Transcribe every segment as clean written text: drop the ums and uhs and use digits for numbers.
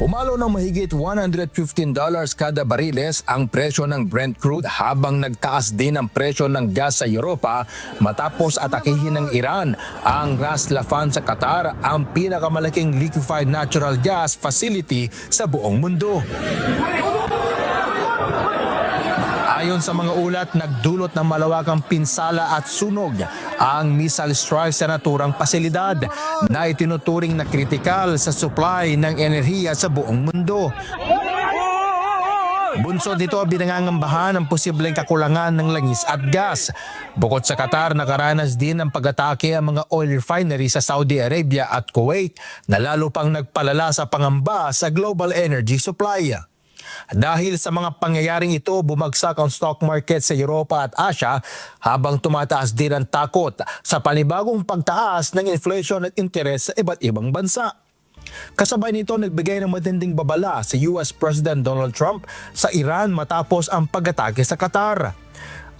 Umalo ng mahigit $115 kada bariles ang presyo ng Brent crude habang nagtaas din ang presyo ng gas sa Europa matapos atakihin ng Iran ang Ras Laffan sa Qatar, ang pinakamalaking liquefied natural gas facility sa buong mundo. Ayon sa mga ulat, nagdulot ng malawakang pinsala at sunog ang missile strike sa naturang pasilidad na itinuturing na kritikal sa supply ng enerhiya sa buong mundo. Bunsod nito, binangangambahan ang posibleng kakulangan ng langis at gas. Bukod sa Qatar, nakaranas din ng pag-atake ang mga oil refinery sa Saudi Arabia at Kuwait na lalo pang nagpalala sa pangamba sa global energy supply. Dahil sa mga pangyayaring ito, bumagsak ang stock market sa Europa at Asia habang tumataas din ang takot sa panibagong pagtaas ng inflation at interes sa iba't ibang bansa. Kasabay nito, nagbigay ng matinding babala si US President Donald Trump sa Iran matapos ang pag-atake sa Qatar.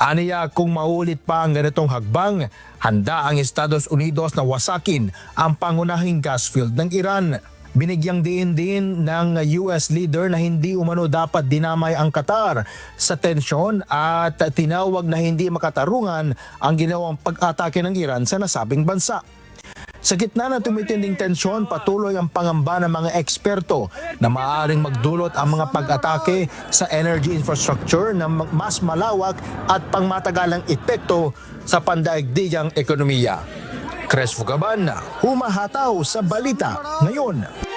Aniya, kung maulit pa ang ganitong hagbang, handa ang Estados Unidos na wasakin ang pangunahing gas field ng Iran. Binigyang diin din ng US leader na hindi umano dapat dinamay ang Qatar sa tensyon at tinawag na hindi makatarungan ang ginawang pag-atake ng Iran sa nasabing bansa. Sa gitna ng tumitinding tensyon, patuloy ang pangamba ng mga eksperto na maaaring magdulot ang mga pag-atake sa energy infrastructure na mas malawak at pangmatagalang epekto sa pandaigdigang ekonomiya. Crespo Gaban, humahataw sa balita ngayon.